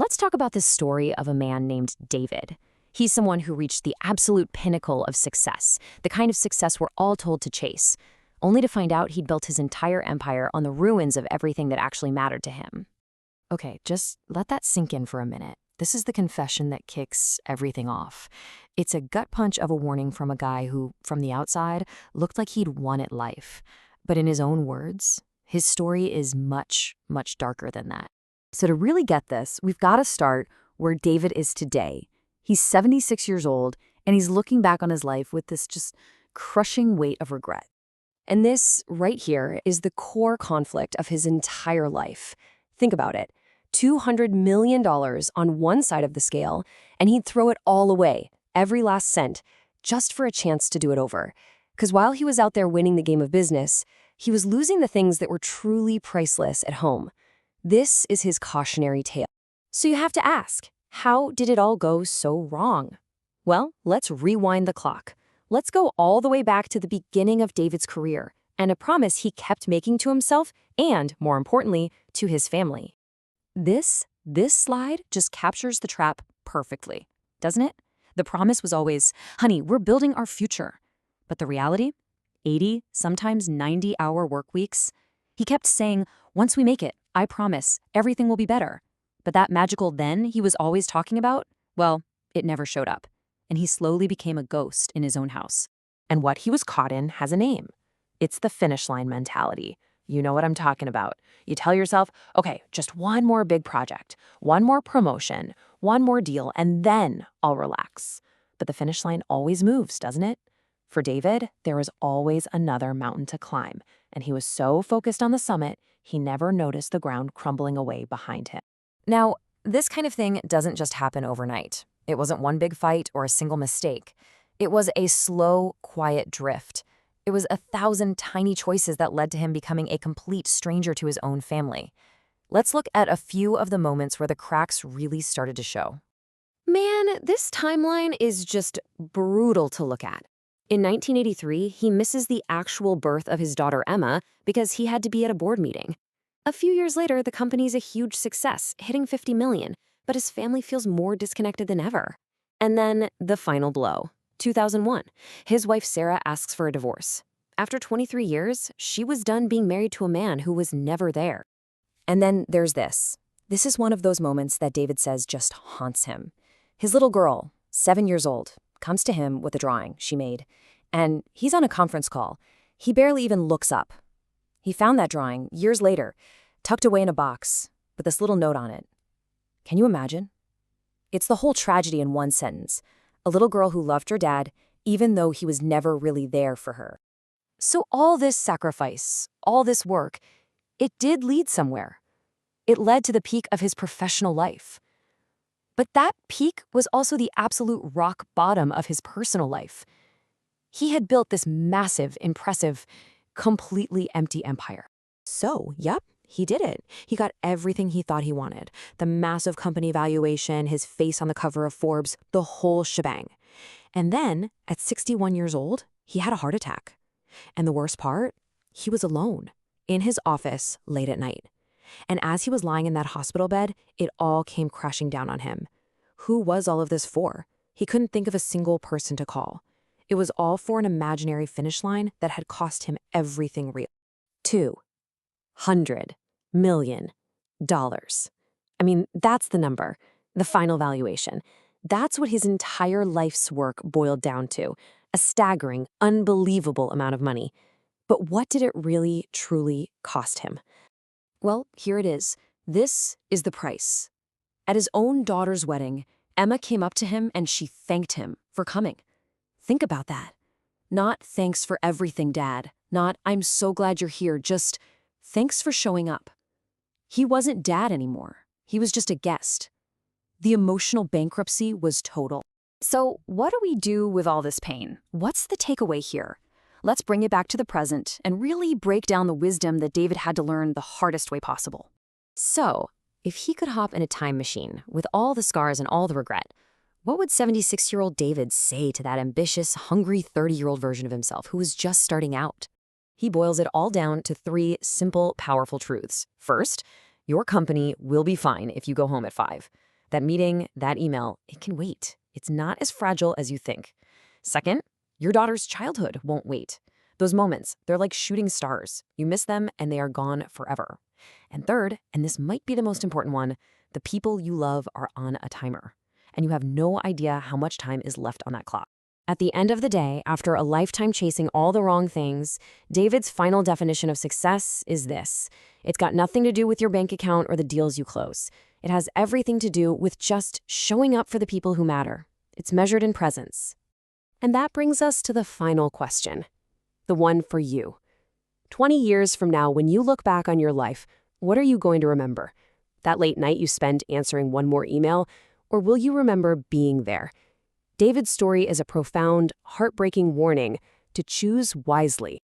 Let's talk about this story of a man named David. He's someone who reached the absolute pinnacle of success, the kind of success we're all told to chase, only to find out he'd built his entire empire on the ruins of everything that actually mattered to him. Okay, just let that sink in for a minute. This is the confession that kicks everything off. It's a gut punch of a warning from a guy who, from the outside, looked like he'd won at life. But in his own words, his story is much, much darker than that. So to really get this, we've got to start where David is today. He's 76 years old, and he's looking back on his life with this just crushing weight of regret. And this, right here, is the core conflict of his entire life. Think about it. $200 million on one side of the scale, and he'd throw it all away, every last cent, just for a chance to do it over. Because while he was out there winning the game of business, he was losing the things that were truly priceless at home. This is his cautionary tale. So you have to ask, how did it all go so wrong? Well, let's rewind the clock. Let's go all the way back to the beginning of David's career and a promise he kept making to himself and, more importantly, to his family. This slide just captures the trap perfectly, doesn't it? The promise was always, honey, we're building our future. But the reality? 80, sometimes 90-hour work weeks. He kept saying, once we make it, I promise, everything will be better. But that magical then he was always talking about, well, it never showed up. And he slowly became a ghost in his own house. And what he was caught in has a name. It's the finish line mentality. You know what I'm talking about. You tell yourself, okay, just one more big project, one more promotion, one more deal, and then I'll relax. But the finish line always moves, doesn't it? For David, there was always another mountain to climb, and he was so focused on the summit, he never noticed the ground crumbling away behind him. Now, this kind of thing doesn't just happen overnight. It wasn't one big fight or a single mistake. It was a slow, quiet drift. It was 1,000 tiny choices that led to him becoming a complete stranger to his own family. Let's look at a few of the moments where the cracks really started to show. Man, this timeline is just brutal to look at. In 1983, he misses the actual birth of his daughter Emma because he had to be at a board meeting. A few years later, the company's a huge success, hitting $50 million, but his family feels more disconnected than ever. And then the final blow. 2001, his wife Sarah asks for a divorce. After 23 years, she was done being married to a man who was never there. And then there's this. This is one of those moments that David says just haunts him. His little girl, 7 years old, comes to him with a drawing she made, and he's on a conference call. He barely even looks up. He found that drawing years later, tucked away in a box, with this little note on it. Can you imagine? It's the whole tragedy in one sentence. A little girl who loved her dad, even though he was never really there for her. So all this sacrifice, all this work, it did lead somewhere. It led to the peak of his professional life. But that peak was also the absolute rock bottom of his personal life. He had built this massive, impressive, completely empty empire. So, yep, he did it. He got everything he thought he wanted. The massive company valuation, his face on the cover of Forbes, the whole shebang. And then, at 61 years old, he had a heart attack. And the worst part? He was alone, in his office, late at night. And as he was lying in that hospital bed, it all came crashing down on him. Who was all of this for? He couldn't think of a single person to call. It was all for an imaginary finish line that had cost him everything real. $200 million. I mean, that's the number, the final valuation. That's what his entire life's work boiled down to, a staggering, unbelievable amount of money. But what did it really, truly cost him? Well, here it is. This is the price. At his own daughter's wedding, Emma came up to him and she thanked him for coming. Think about that. Not thanks for everything, Dad. Not I'm so glad you're here, just thanks for showing up. He wasn't Dad anymore. He was just a guest. The emotional bankruptcy was total. So what do we do with all this pain? What's the takeaway here? Let's bring it back to the present and really break down the wisdom that David had to learn the hardest way possible. So, if he could hop in a time machine with all the scars and all the regret, what would 76-year-old David say to that ambitious, hungry 30-year-old version of himself who was just starting out? He boils it all down to 3 simple, powerful truths. First, your company will be fine if you go home at 5. That meeting, that email, it can wait. It's not as fragile as you think. Second, your daughter's childhood won't wait. Those moments, they're like shooting stars. You miss them and they are gone forever. And third, and this might be the most important one, the people you love are on a timer. And you have no idea how much time is left on that clock. At the end of the day, after a lifetime chasing all the wrong things, David's final definition of success is this. It's got nothing to do with your bank account or the deals you close. It has everything to do with just showing up for the people who matter. It's measured in presence. And that brings us to the final question, the one for you. 20 years from now, when you look back on your life, what are you going to remember? That late night you spent answering one more email? Or will you remember being there? David's story is a profound, heartbreaking warning to choose wisely.